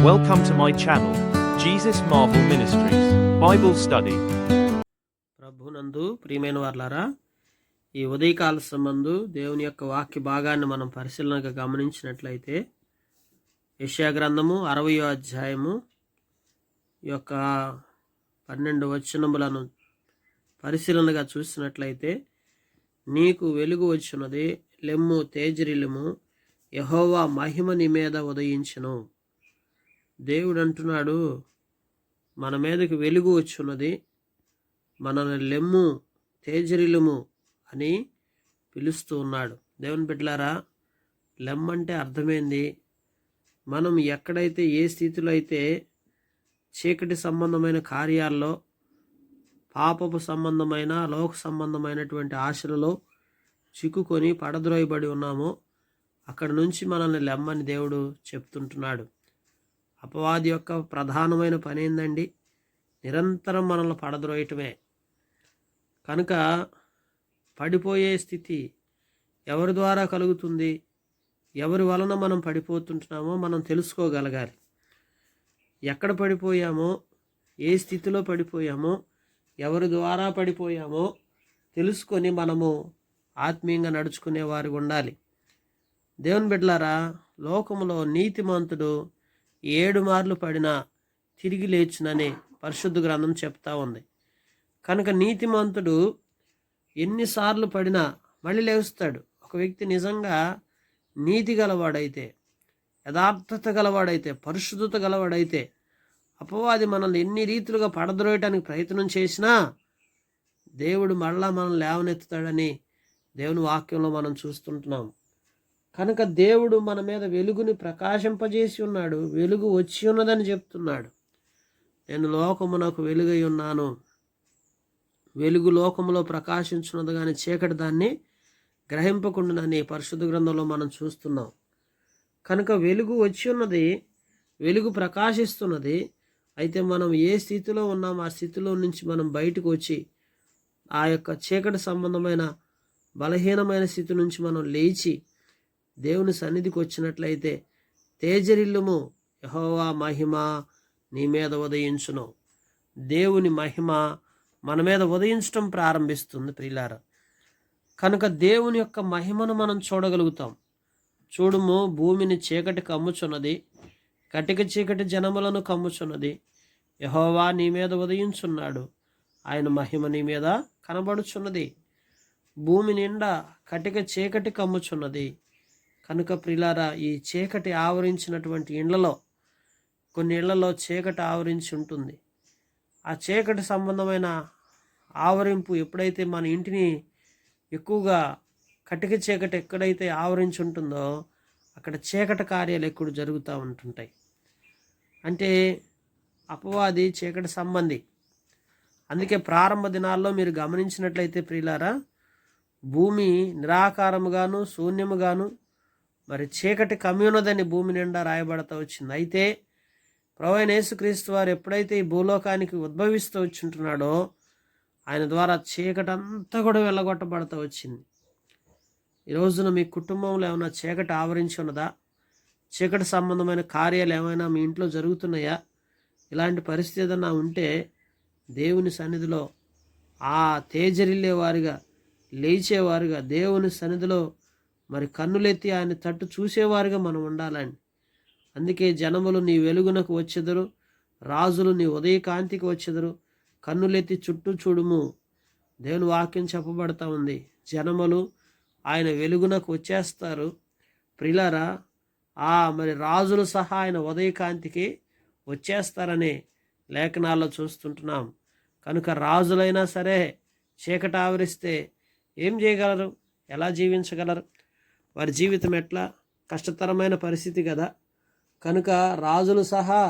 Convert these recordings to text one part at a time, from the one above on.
Welcome to my channel, Jesus Marvel Ministries, Bible Study. ప్రభునందు ప్రియమైన వారలారా, ఈ ఉదయకాల సంబంధు దేవుని యొక్క వాక్య భాగాన్ని మనం పరిశీలనగా గమనించినట్లయితే యెషయా గ్రంథము 60వ అధ్యాయము యొక్క 12 వచనములను పరిశీలనగా చూసినట్లయితే, నీకు వెలుగు వచ్చున్నది, లెమ్ము తేజరిల్లుము, యెహోవా మహిమ నీ మీద ఉదయించును. దేవుడు అంటున్నాడు, మన మీదకి వెలుగు వచ్చున్నది, మనల్ని లెమ్ము తేజరిల్లుము అని పిలుస్తూ ఉన్నాడు. దేవుని బిడ్డలారా, లెమ్మంటే అర్థమైంది, మనం ఎక్కడైతే ఏ స్థితిలో అయితే చీకటి సంబంధమైన కార్యాల్లో, పాపపు సంబంధమైన లోక సంబంధమైనటువంటి ఆశలలో చిక్కుకొని పడద్రోయబడి ఉన్నామో అక్కడి నుంచి మనల్ని లెమ్మని దేవుడు చెప్తుంటున్నాడు. అపవాది యొక్క ప్రధానమైన పని ఏందండి? నిరంతరం మనల్ని పడద్రోయటమే. కనుక పడిపోయే స్థితి ఎవరి ద్వారా కలుగుతుంది, ఎవరి వలన మనం పడిపోతుంటున్నామో మనం తెలుసుకోగలగాలి. ఎక్కడ పడిపోయామో, ఏ స్థితిలో పడిపోయామో, ఎవరి ద్వారా పడిపోయామో తెలుసుకొని మనము ఆత్మీయంగా నడుచుకునే వారు ఉండాలి. దేవుని బిడ్డలారా, లోకములో నీతిమంతుడు 7 మార్లు పడినా తిరిగి లేచునని పరిశుద్ధ గ్రంథం చెప్తా ఉంది. కనుక నీతిమంతుడు ఎన్నిసార్లు పడినా మళ్ళీ లేస్తాడు. ఒక వ్యక్తి నిజంగా నీతి గలవాడైతే, యథార్థత గలవాడైతే, పరిశుద్ధత గలవాడైతే, అపవాది మనల్ని ఎన్ని రీతులుగా పడద్రోయటానికి ప్రయత్నం చేసినా దేవుడు మళ్ళా మనల్ని లేవనెత్తుతాడని దేవుని వాక్యంలో మనం చూస్తుంటున్నాం. కనుక దేవుడు మన మీద వెలుగుని ప్రకాశింపజేసి ఉన్నాడు, వెలుగు వచ్చి ఉన్నదని చెప్తున్నాడు. నేను లోకమునకు వెలుగై ఉన్నాను, వెలుగు లోకములో ప్రకాశించున్నది కానీ చీకటి దాన్ని గ్రహింపకుండానని పరిశుద్ధ గ్రంథంలో మనం చూస్తున్నాం. కనుక వెలుగు వచ్చి ఉన్నది, వెలుగు ప్రకాశిస్తున్నది. అయితే మనం ఏ స్థితిలో ఉన్నాం ఆ స్థితిలో నుంచి మనం బయటకు వచ్చి ఆ యొక్క చీకటి సంబంధమైన బలహీనమైన స్థితి నుంచి మనం లేచి దేవుని సన్నిధికి వచ్చినట్లయితే, తేజరిల్లుము, యెహోవా మహిమ నీ మీద ఉదయించును. దేవుని మహిమ మన మీద ఉదయించడం ప్రారంభిస్తుంది ప్రియులారా. కనుక దేవుని యొక్క మహిమను మనం చూడగలుగుతాం. చూడుము, భూమిని చీకటి కమ్ముచున్నది, కటిక చీకటి జనములను కమ్ముచున్నది. యెహోవా నీ మీద ఉదయించున్నాడు, ఆయన మహిమ నీ మీద కనబడుచున్నది. భూమి నిండా కటిక చీకటి కమ్ముచున్నది. కనుక ప్రియులారా, ఈ చీకటి ఆవరించినటువంటి ఇండ్లలో, కొన్ని ఇళ్లలో చీకటి ఆవరించి ఉంటుంది. ఆ చీకటి సంబంధమైన ఆవరింపు ఎప్పుడైతే మన ఇంటిని ఎక్కువగా కటిక చీకటి ఎక్కడైతే ఆవరించి ఉంటుందో అక్కడ చీకటి కార్యాలు ఎక్కువ జరుగుతూ ఉంటుంటాయి. అంటే అపవాది చీకటి సంబంధి. అందుకే ప్రారంభ దినాల్లో మీరు గమనించినట్లయితే ప్రియులారా, భూమి నిరాకారముగాను శూన్యముగాను మరి చీకటి కమ్యూనదని భూమి నిండా రాయబడతా వచ్చింది. అయితే ప్రభువైన యేసుక్రీస్తు వారు ఎప్పుడైతే ఈ భూలోకానికి ఉద్భవిస్తూ వచ్చుంటున్నాడో ఆయన ద్వారా చీకటి అంతా కూడా వెళ్ళగొట్టబడతా వచ్చింది. ఈ రోజున మీ కుటుంబంలో ఏమైనా చీకటి ఆవరించి ఉన్నదా? చీకటి సంబంధమైన కార్యాలు ఏమైనా మీ ఇంట్లో జరుగుతున్నాయా? ఇలాంటి పరిస్థితి ఏదైనా ఉంటే దేవుని సన్నిధిలో ఆ తేజరిల్లేవారుగా, లేచేవారుగా, దేవుని సన్నిధిలో మరి కన్నులెత్తి ఆయన తట్టు చూసేవారుగా మనం ఉండాలండి. అందుకే జనములు నీ వెలుగునకు వచ్చెదరు, రాజులు నీ ఉదయకాంతికి వచ్చెదరు, కన్నులెత్తి చుట్టూ చూడుము. దేవుని వాక్యం చెప్పబడతా ఉంది. జనములు ఆయన వెలుగునకు వచ్చేస్తారు. ప్రియులారా, మరి రాజులు సహా ఆయన ఉదయకాంతికి వచ్చేస్తారని లేఖనాల్లో చూస్తుంటున్నాం. కనుక రాజులైనా సరే చీకటి ఆవరిస్తే ఏం చేయగలరు? ఎలా జీవించగలరు? వారి జీవితం ఎట్లా? కష్టతరమైన పరిస్థితి కదా. కనుక రాజులు సహా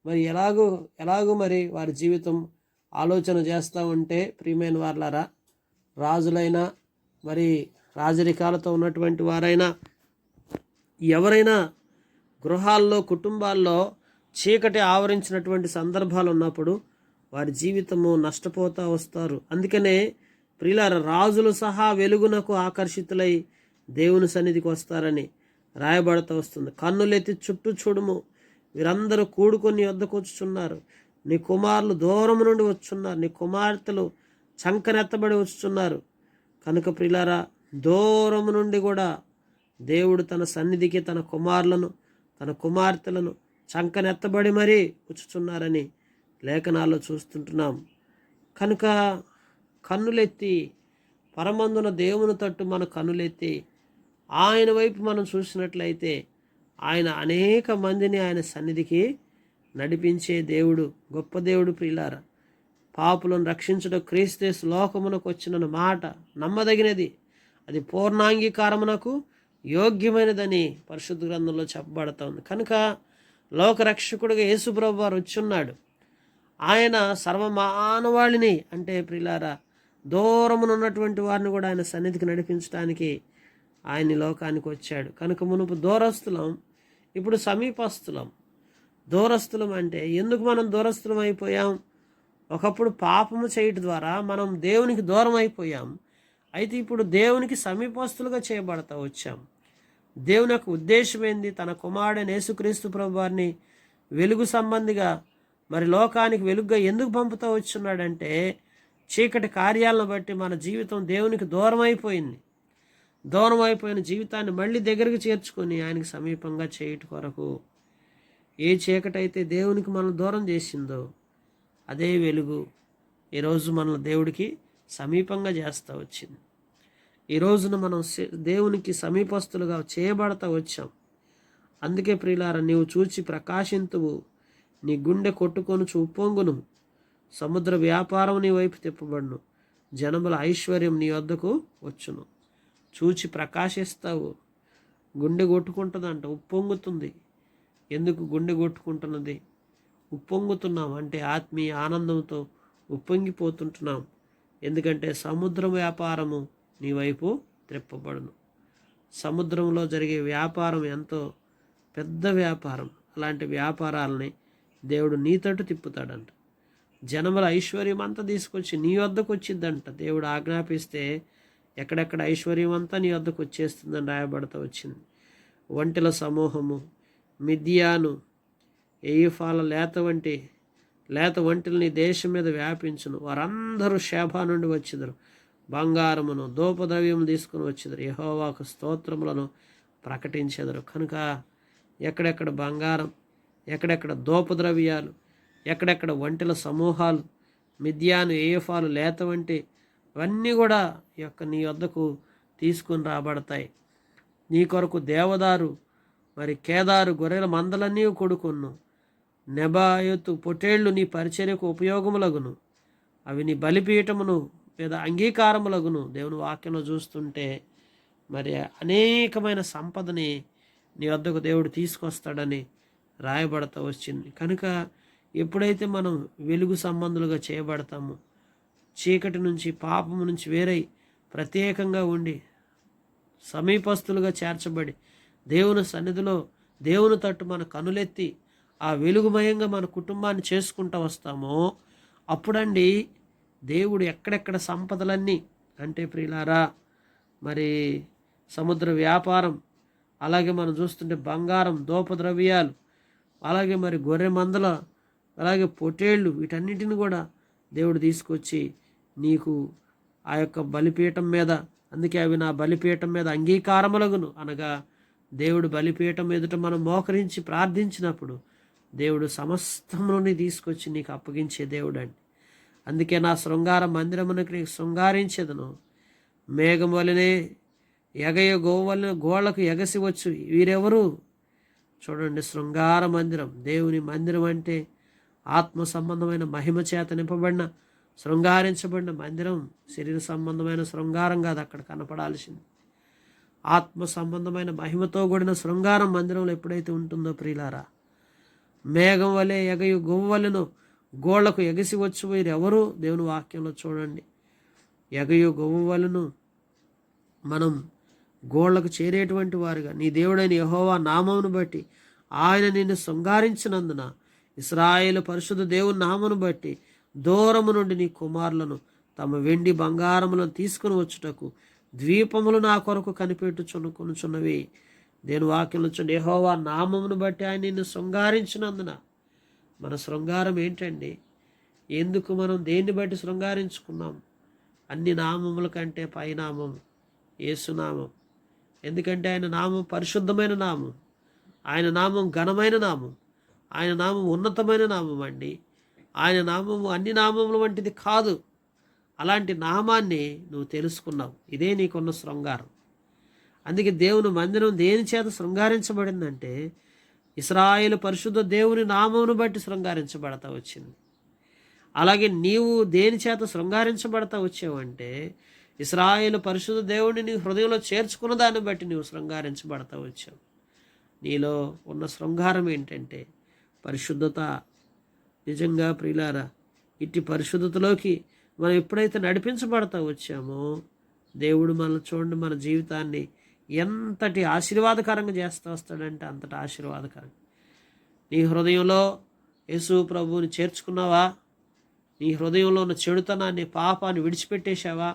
మరి ఎలాగూ మరి వారి జీవితం ఆలోచన చేస్తూ ఉంటే ప్రియమైన వారలారా, రాజులైనా మరి రాజరికాలతో ఉన్నటువంటి వారైనా ఎవరైనా గృహాల్లో, కుటుంబాల్లో చీకటి ఆవరించినటువంటి సందర్భాలు ఉన్నప్పుడు వారి జీవితము నష్టపోతూ వస్తారు. అందుకనే ప్రియులారా, రాజులు సహా వెలుగునకు ఆకర్షితులై దేవుని సన్నిధికి వస్తారని రాయబడుతూ వస్తుంది. కన్నులెత్తి చుట్టూ చూడుము, వీరందరూ కూడుకొని నీ వద్దకు వచ్చుచున్నారు. నీ కుమారులు దూరం నుండి వచ్చున్నారు. నీ కుమార్తెలు చంకనెత్తబడి వచ్చుచున్నారు. కనుక ప్రియులారా, దూరం నుండి కూడా దేవుడు తన సన్నిధికి తన కుమారులను తన కుమార్తెలను చంకనెత్తబడి మరీ వచ్చుచున్నారని లేఖనాల్లో చూస్తుంటున్నాం. కనుక కన్నులెత్తి పరమందున దేవుని తట్టు మన కన్నులెత్తి ఆయన వైపు మనం చూసినట్లయితే ఆయన అనేక మందిని ఆయన సన్నిధికి నడిపించే దేవుడు, గొప్ప దేవుడు. ప్రియులారా, పాపులను రక్షించడం క్రీస్తు లోకమునకు వచ్చిన మాట నమ్మదగినది, అది పూర్ణాంగీకారమునకు యోగ్యమైనదని పరిశుద్ధ గ్రంథంలో చెప్పబడుతోంది. కనుక లోకరక్షకుడిగా యేసుప్రభు వారు వచ్చున్నాడు. ఆయన సర్వమానవాళిని అంటే ప్రియులారా దూరమున ఉన్నటువంటి వారిని కూడా ఆయన సన్నిధికి నడిపించడానికి ఆయన లోకానికి వచ్చాడు. కనుక మునుపు దూరస్తులం, ఇప్పుడు సమీపస్తులం. దూరస్తులం అంటే ఎందుకు మనం దూరస్తులం అయిపోయాం? ఒకప్పుడు పాపము చేయటం ద్వారా మనం దేవునికి దూరం అయిపోయాం. అయితే ఇప్పుడు దేవునికి సమీపస్తులుగా చేయబడతా వచ్చాం. దేవుని యొక్క ఉద్దేశం ఏంది? తన కుమారుడైన యేసుక్రీస్తు ప్రభు వారిని వెలుగు సంబంధిగా మరి లోకానికి వెలుగుగా ఎందుకు పంపుతూ వచ్చున్నాడంటే చీకటి కార్యాలను బట్టి మన జీవితం దేవునికి దూరం అయిపోయింది. దూరం అయిపోయిన జీవితాన్ని మళ్ళీ దగ్గరికి చేర్చుకొని ఆయనకి సమీపంగా చేయట కొరకు. ఏ చీకటి అయితే దేవునికి మనం దూరం చేసిందో అదే వెలుగు ఈరోజు మనల్ని దేవుడికి సమీపంగా చేస్తూ వచ్చింది. ఈ రోజున మనం దేవునికి సమీపస్తులుగా చేయబడతా వచ్చాం. అందుకే ప్రియులారా, నీవు చూచి ప్రకాశింతువు, నీ గుండె కొట్టుకొని ఉప్పొంగును, సముద్ర వ్యాపారం నీ వైపు తిప్పబడును, జనముల ఐశ్వర్యం నీ వద్దకు వచ్చును. చూచి ప్రకాశిస్తావు. గుండె కొట్టుకుంటుందంట, ఉప్పొంగుతుంది. ఎందుకు గుండె కొట్టుకుంటున్నది? ఉప్పొంగుతున్నాం అంటే ఆత్మీయ ఆనందంతో ఉప్పొంగిపోతుంటున్నాం. ఎందుకంటే సముద్ర వ్యాపారము నీ వైపు త్రిప్పబడును. సముద్రంలో జరిగే వ్యాపారం ఎంతో పెద్ద వ్యాపారం. అలాంటి వ్యాపారాలని దేవుడు నీ తట్టు తిప్పుతాడంట. జనముల ఐశ్వర్యం అంతా తీసుకొచ్చి నీ వద్దకు వచ్చిందంట. దేవుడు ఆజ్ఞాపిస్తే ఎక్కడెక్కడ ఐశ్వర్యం అంతా నీ వద్దకు వచ్చేస్తుందని రాయబడతా వచ్చింది. ఒంటెల సమూహము, మిద్యాను, ఎయిఫాల లేత వంటలు నీ దేశం మీద వ్యాపించును. వారందరూ షేబా నుండి వచ్చిదరు. బంగారమును ధూపద్రవ్యము తీసుకుని వచ్చిదరు. యెహోవాకు స్తోత్రములను ప్రకటించెదరు. కనుక ఎక్కడెక్కడ బంగారం, ఎక్కడెక్కడ ధూపద్రవ్యాలు, ఎక్కడెక్కడ వంటల సమూహాలు, మిద్యాను, ఏఫాలు, లేత వంటి అవన్నీ కూడా నీ వద్దకు తీసుకుని రాబడతాయి. నీ కొరకు దేవదారు మరి కేదారు గొర్రెల మందలన్నీ కొడుకును, నెబాయోతు పొటేళ్లు నీ పరిచర్యకు ఉపయోగములగును. అవి నీ బలిపీఠమును మీద అంగీకారములగును. దేవుని వాక్యంలో చూస్తుంటే మరి అనేకమైన సంపదని నీ వద్దకు దేవుడు తీసుకొస్తాడని రాయబడతా వచ్చింది. కనుక ఎప్పుడైతే మనం వెలుగు సంబంధులుగా చేయబడతామో, చీకటి నుంచి పాపము నుంచి వేరై ప్రత్యేకంగా ఉండి సమీపస్తులుగా చేర్చబడి దేవుని సన్నిధిలో దేవుని తట్టు మన కనులెత్తి ఆ వెలుగుమయంగా మన కుటుంబాన్ని చేసుకుంటూ వస్తామో అప్పుడండి దేవుడు ఎక్కడెక్కడ సంపదలన్నీ అంటే ప్రియులారా మరి సముద్ర వ్యాపారం, అలాగే మనం చూస్తుంటే బంగారం, ధూపద్రవ్యాలు, అలాగే మరి గొర్రె మందల, అలాగే పొటేళ్ళు, వీటన్నిటిని కూడా దేవుడు తీసుకొచ్చి నీకు ఆ యొక్క బలిపీఠం మీద, అందుకే అవి నా బలిపీఠం మీద అంగీకారములగును అనగా దేవుడు బలిపీఠం ఎదుట మనం మోకరించి ప్రార్థించినప్పుడు దేవుడు సమస్తముని తీసుకొచ్చి నీకు అప్పగించే దేవుడు అండి. అందుకే నా శృంగార మందిరమునకు నీకు శృంగారించేదను, మేఘం వలనే ఎగయ గోవలన గోళ్లకు ఎగసి వచ్చు. వీరెవరు? చూడండి, శృంగార మందిరం, దేవుని మందిరం అంటే ఆత్మ సంబంధమైన మహిమ చేత నింపబడిన శృంగారించబడిన మందిరం. శరీర సంబంధమైన శృంగారం కాదు అక్కడ కనపడాల్సింది. ఆత్మ సంబంధమైన మహిమతో కూడిన శృంగారం మందిరంలో ఎప్పుడైతే ఉంటుందో ప్రియులారా, మేఘం వలె ఎగయు గొవ్వలను గోళ్లకు ఎగసి వచ్చు. వీరెవరు? దేవుని వాక్యంలో చూడండి, ఎగయు గొవ్వలను మనం గోళ్లకు చేరేటువంటి వారుగా నీ దేవుడైన యెహోవా నామమును బట్టి ఆయన నిన్ను శృంగారించినందున ఇశ్రాయేలు పరిశుద్ధ దేవుని నామమును బట్టి దూరము నుండి నీ కుమారులను తమ వెండి బంగారములను తీసుకుని వచ్చుటకు ద్వీపములు నా కొరకు కనిపెట్టుకొనుచున్నవి. దేని వాక్యంలో చూడండి, యెహోవా నామమును బట్టి ఆయన నిన్ను శృంగారించినందున. మన శృంగారం ఏంటండి? ఎందుకు మనం దేన్ని బట్టి శృంగారించుకున్నాం? అన్ని నామముల కంటే పైనామం యేసునామం. ఎందుకంటే ఆయన నామం పరిశుద్ధమైన నామం, ఆయన నామం ఘనమైన నామం, ఆయన నామం ఉన్నతమైన నామం అండి. ఆయన నామము అన్ని నామముల వంటిది కాదు. అలాంటి నామాన్ని నువ్వు తెలుసుకున్నావు. ఇదే నీకున్న శృంగారం. అందుకే దేవుని మందిరం దేని చేత శృంగారించబడిందంటే ఇశ్రాయేలు పరిశుద్ధ దేవుని నామమును బట్టి శృంగారించబడతా వచ్చింది. అలాగే నీవు దేని చేత శృంగారించబడతా వచ్చావంటే ఇశ్రాయేలు పరిశుద్ధ దేవుడిని నీ హృదయంలో చేర్చుకున్న దాన్ని బట్టి నీవు శృంగారించబడతా వచ్చావు. నీలో ఉన్న శృంగారం ఏంటంటే పరిశుద్ధత. నిజంగా ప్రియులారా, ఇట్టి పరిశుద్ధతలోకి మనం ఎప్పుడైతే నడిపించబడతా వచ్చామో దేవుడు మనల్ని చూడండి, మన జీవితాన్ని ఎంతటి ఆశీర్వాదకరంగా చేస్తూ వస్తాడంటే అంతటి ఆశీర్వాదకరంగా. నీ హృదయంలో యేసు ప్రభువుని చేర్చుకున్నావా? నీ హృదయంలో ఉన్న చెడుతనాన్ని, పాపాన్ని విడిచిపెట్టేశావా?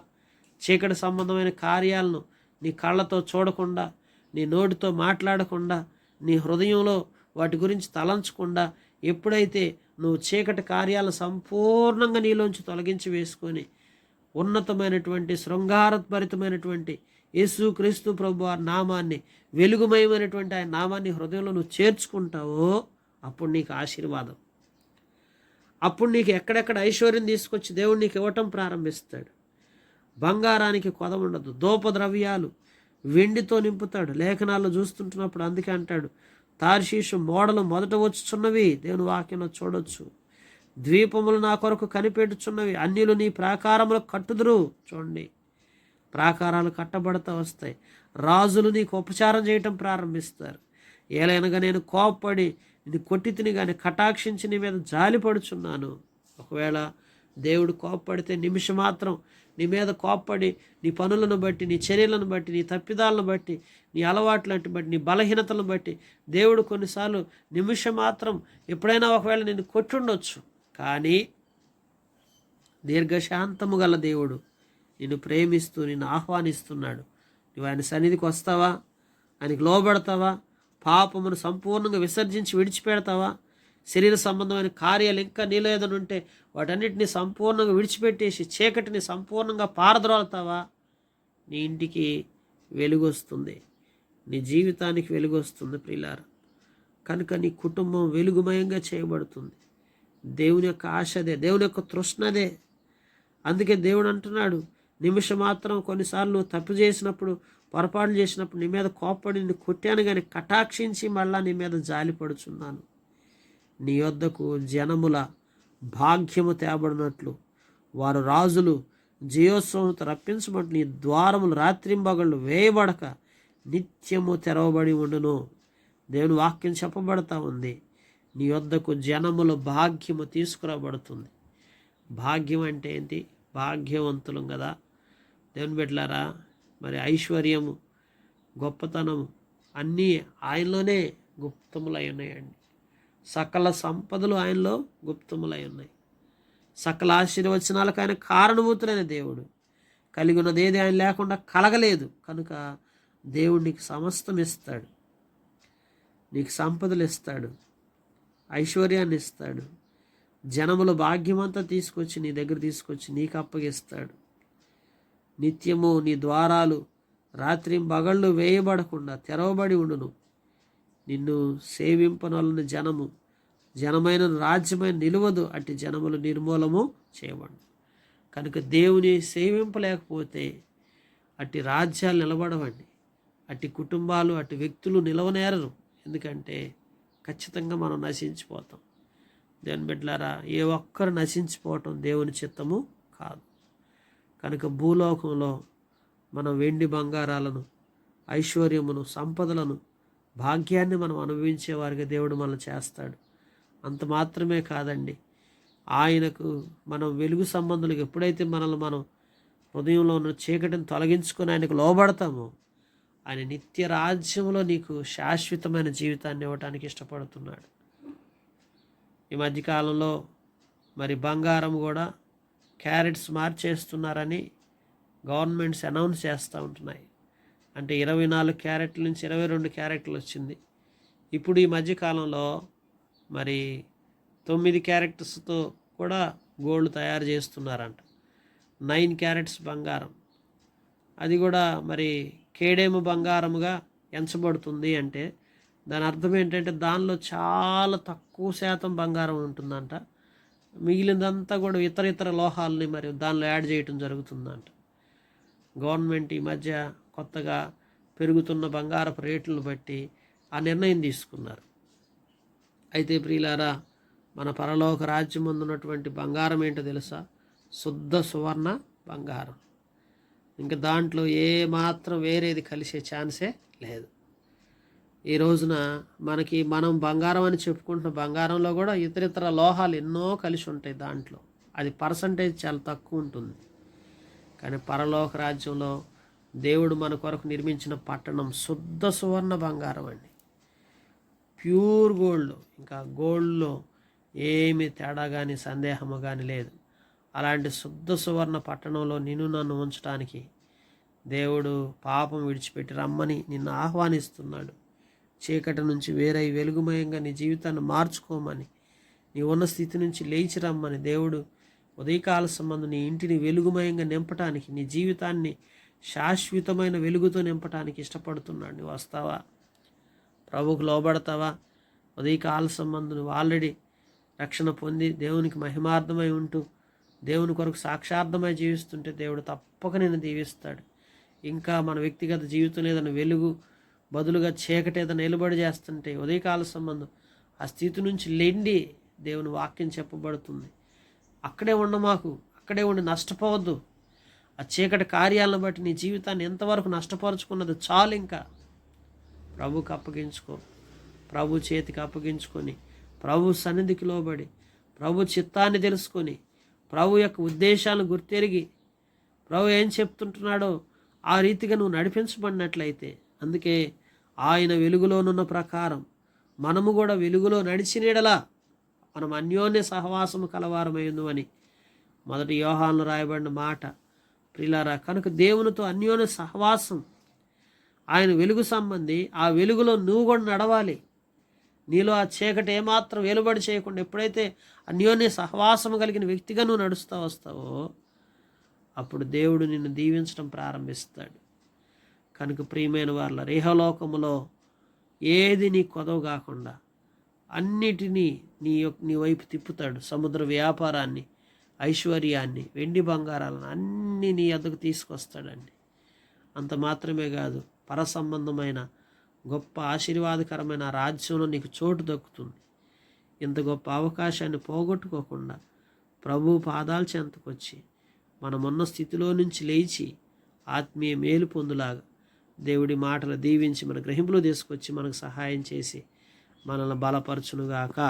చీకటి సంబంధమైన కార్యాలను నీ కళ్ళతో చూడకుండా, నీ నోటితో మాట్లాడకుండా, నీ హృదయంలో వాటి గురించి తలంచకుండా ఎప్పుడైతే నువ్వు చీకటి కార్యాలను సంపూర్ణంగా నీలోంచి తొలగించి వేసుకొని ఉన్నతమైనటువంటి శృంగారభరితమైనటువంటి యేసుక్రీస్తు ప్రభు వారి నామాన్ని, వెలుగుమయమైనటువంటి ఆయన నామాన్ని హృదయంలో నువ్వు చేర్చుకుంటావో అప్పుడు నీకు ఆశీర్వాదం. అప్పుడు నీకు ఎక్కడెక్కడ ఐశ్వర్యం తీసుకొచ్చి దేవుడు నీకు ఇవ్వటం ప్రారంభిస్తాడు. బంగారానికి కొద ఉండదు, ధూపద్రవ్యాలు వెండితో నింపుతాడు. లేఖనాల్లో చూస్తుంటున్నప్పుడు అందుకే అంటాడు, తార్షీషు మోడలు మొదట వచ్చుచున్నవి, దేవుని వాక్యంలో చూడొచ్చు. ద్వీపములు నా కొరకు కనిపెట్టుచున్నవి, అన్యులు నీ ప్రాకారములకు కట్టుదురు. చూడండి, ప్రాకారాలు కట్టబడతా వస్తాయి. రాజులు నీకు ఉపచారం చేయటం ప్రారంభిస్తారు. ఏలైనగా నేను కోప్పడి ఇది కొట్టి తిని కానీ కటాక్షించి నీ మీద జాలి పడుచున్నాను. ఒకవేళ దేవుడు కోప్పడితే నిమిషం మాత్రం నీ మీద కోప్పడి నీ పనులను బట్టి, నీ చర్యలను బట్టి, నీ తప్పిదాలను బట్టి, నీ అలవాట్లను బట్టి, నీ బలహీనతలను బట్టి దేవుడు కొన్నిసార్లు నిమిషం మాత్రం ఎప్పుడైనా ఒకవేళ నిన్ను కొట్టుండొచ్చు. కానీ దీర్ఘశాంతము గల దేవుడు నిన్ను ప్రేమిస్తూ నిన్ను ఆహ్వానిస్తున్నాడు. నువ్వు ఆయన సన్నిధికి వస్తావా? ఆయనకి లోబడతావా? పాపమును సంపూర్ణంగా విసర్జించి విడిచిపెడతావా? శరీర సంబంధమైన కార్యాలు ఇంకా నీలో ఏదైనా ఉంటే వాటన్నిటిని సంపూర్ణంగా విడిచిపెట్టేసి చీకటిని సంపూర్ణంగా పారద్రోలుతావా? నీ ఇంటికి వెలుగు వస్తుంది, నీ జీవితానికి వెలుగు వస్తుంది ప్రియులారా. కనుక నీ కుటుంబం వెలుగుమయంగా చేయబడుతుంది. దేవుని యొక్క ఆశదే, దేవుని యొక్క తృష్ణదే. అందుకే దేవుడు అంటున్నాడు, నిమిషం మాత్రం కొన్నిసార్లు తప్పు చేసినప్పుడు, పొరపాటు చేసినప్పుడు నీ మీద కోప్పడి నిన్ను కొట్టాను కానీ కటాక్షించి మళ్ళా నీ మీద జాలి పడుచున్నాను. నీ యొద్దకు జనముల భాగ్యము తేబడినట్లు వారు రాజులు జయోత్సవంతో రప్పించబడి నీ ద్వారములు రాత్రింబగళ్ళు వేయబడక నిత్యము తెరవబడి ఉండును. దేవుని వాక్యం చెప్పబడతా ఉంది. నీ యొద్దకు జనముల భాగ్యము తీసుకురాబడుతుంది. భాగ్యం అంటే ఏంటి? భాగ్యవంతులం కదా దేవుని బిడ్డలారా. మరి ఐశ్వర్యము, గొప్పతనము అన్నీ ఆయనలోనే గుప్తములై ఉన్నాయండి. సకల సంపదలు ఆయనలో గుప్తములై ఉన్నాయి. సకల ఆశీర్వచనాలకు ఆయన కారణభూతులైన దేవుడు. కలిగి ఉన్నది ఏది ఆయన లేకుండా కలగలేదు. కనుక దేవుడు నీకు సమస్తం ఇస్తాడు, నీకు సంపదలు ఇస్తాడు, ఐశ్వర్యాన్ని ఇస్తాడు, జనముల భాగ్యమంతా తీసుకొచ్చి నీ దగ్గర తీసుకొచ్చి నీకు అప్పగిస్తాడు. నిత్యము నీ ద్వారాలు రాత్రి పగళ్ళు వేయబడకుండా తెరవబడి ఉండును. నిన్ను సేవింపనొల్లని జనమైన రాజ్యమైన నిలువదు, అట్టి జనములు నిర్మూలము చేయబడు. కనుక దేవుని సేవింపలేకపోతే అట్టి రాజ్యాలు నిలబడవండి, అట్టి కుటుంబాలు, అట్టి వ్యక్తులు నిలవనేరరు. ఎందుకంటే ఖచ్చితంగా మనం నశించిపోతాం. దేవుని బిడ్డలారా, ఏ ఒక్కరు నశించిపోవటం దేవుని చిత్తము కాదు. కనుక భూలోకంలో మనం వెండి బంగారాలను, ఐశ్వర్యమును, సంపదలను, భాగ్యాన్ని మనం అనుభవించే వారికి దేవుడు మనల్ని చేస్తాడు. అంత మాత్రమే కాదండి, ఆయనకు మనం వెలుగు సంబంధులకు ఎప్పుడైతే మనల్ని మనం హృదయంలో ఉన్న చీకటిని తొలగించుకొని ఆయనకు లోబడతామో ఆయన నిత్య రాజ్యంలో నీకు శాశ్వతమైన జీవితాన్ని ఇవ్వటానికి ఇష్టపడుతున్నాడు. ఈ మధ్యకాలంలో మరి బంగారం కూడా క్యారెట్స్ మార్చేస్తున్నారని గవర్నమెంట్స్ అనౌన్స్ చేస్తూ ఉంటున్నాయి. అంటే 24 క్యారెట్ల నుంచి 22 క్యారెట్లు వచ్చింది. ఇప్పుడు ఈ మధ్యకాలంలో మరి 9 క్యారెట్స్తో కూడా గోల్డ్ తయారు చేస్తున్నారంట. 9 క్యారెట్స్ బంగారం, అది కూడా మరి కేడేము బంగారముగా ఎంచబడుతుంది. అంటే దాని అర్థం ఏంటంటే దానిలో చాలా తక్కువ శాతం బంగారం ఉంటుందంట. మిగిలినదంతా కూడా ఇతర లోహాలని మరి దానిలో యాడ్ చేయటం జరుగుతుందంట. గవర్నమెంట్ ఈ మధ్య కొత్తగా పెరుగుతున్న బంగారపు రేట్లను బట్టి ఆ నిర్ణయం తీసుకున్నారు. అయితే ప్రియులారా, మన పరలోక రాజ్యం ఉన్నటువంటి బంగారం ఏంటో తెలుసా? శుద్ధ సువర్ణ బంగారం. ఇంకా దాంట్లో ఏ మాత్రం వేరేది కలిసే ఛాన్సే లేదు. ఈ రోజున మనం బంగారం అని చెప్పుకుంటున్న బంగారంలో కూడా ఇతర లోహాలు ఎన్నో కలిసి ఉంటాయి. దాంట్లో అది పర్సంటేజ్ చాలా తక్కువ ఉంటుంది. కానీ పరలోక రాజ్యంలో దేవుడు మన కొరకు నిర్మించిన పట్టణం శుద్ధ సువర్ణ బంగారం అండి. Pure gold. ఇంకా గోల్డ్లో ఏమి తేడా కానీ సందేహము కానీ లేదు. అలాంటి శుద్ధ సువర్ణ పట్టణంలో నన్ను ఉంచడానికి దేవుడు పాపం విడిచిపెట్టి రమ్మని నిన్ను ఆహ్వానిస్తున్నాడు. చీకటి నుంచి వేరై వెలుగుమయంగా నీ జీవితాన్ని మార్చుకోమని, నీ ఉన్న స్థితి నుంచి లేచి రమ్మని దేవుడు ఉదయకాల సంబంధం నీ ఇంటిని వెలుగుమయంగా నింపటానికి, నీ జీవితాన్ని శాశ్వతమైన వెలుగుతో నింపటానికి ఇష్టపడుతున్నాడు. నువ్వు వస్తావా? ప్రభువుకు లోబడతావా? ఉదయకాల సంబంధం నువ్వు ఆల్రెడీ రక్షణ పొంది దేవునికి మహిమార్థమై ఉంటూ దేవుని కొరకు సాక్షార్థమై జీవిస్తుంటే దేవుడు తప్పక నిన్ను దీవిస్తాడు. ఇంకా మన వ్యక్తిగత జీవితంలో ఏదైనా వెలుగు బదులుగా చీకటి ఏదైనా నిలబడి చేస్తుంటే ఉదయకాల సంబంధం ఆ స్థితి నుంచి లెండి దేవుని వాక్యం చెప్పబడుతుంది. అక్కడే మాకు అక్కడే ఉండి నష్టపోవద్దు. ఆ చీకటి కార్యాలను బట్టి నీ జీవితాన్ని ఎంతవరకు నష్టపరుచుకున్నది చాలు. ఇంకా ప్రభుకి అప్పగించుకో, ప్రభు చేతికి అప్పగించుకొని, ప్రభు సన్నిధికి లోబడి, ప్రభు చిత్తాన్ని తెలుసుకొని, ప్రభు యొక్క ఉద్దేశాలను గుర్తెరిగి, ప్రభు ఏం చెప్తుంటున్నాడో ఆ రీతిగా నువ్వు నడిపించబడినట్లయితే, అందుకే ఆయన వెలుగులోనున్న ప్రకారం మనము కూడా వెలుగులో నడిచినడలా మనం అన్యోన్య సహవాసము కలవారమైందు అని 1 యోహానులో రాయబడిన మాట. ప్రియులారా, కనుక దేవునితో అన్యోన్య సహవాసం, ఆయన వెలుగు సంబంధి, ఆ వెలుగులో నువ్వు కూడా నడవాలి. నీలో ఆ చీకటి ఏమాత్రం వెలుబడి చేయకుండా ఎప్పుడైతే అన్యోన్య సహవాసము కలిగిన వ్యక్తిగా నువ్వు నడుస్తూ వస్తావో అప్పుడు దేవుడు నిన్ను దీవించడం ప్రారంభిస్తాడు. కనుక ప్రియమైన వాళ్ళ రేహలోకములో ఏది నీ కొదవ కాకుండా అన్నిటినీ నీ వైపు తిప్పుతాడు. సముద్ర వ్యాపారాన్ని, ఐశ్వర్యాన్ని, వెండి బంగారాలను అన్నీ నీ వద్దకు తీసుకొస్తాడండి. అంత మాత్రమే కాదు, పరసంబంధమైన గొప్ప ఆశీర్వాదకరమైన రాజ్యంలో నీకు చోటు దక్కుతుంది. ఇంత గొప్ప అవకాశాన్ని పోగొట్టుకోకుండా ప్రభు పాదాల చెంతకొచ్చి మనమున్న స్థితిలో నుంచి లేచి ఆత్మీయ మేలు పొందులాగా దేవుడి మాటలు దీవించి మన గ్రహింపులో తీసుకొచ్చి మనకు సహాయం చేసి మనల్ని బలపరచునుగాక.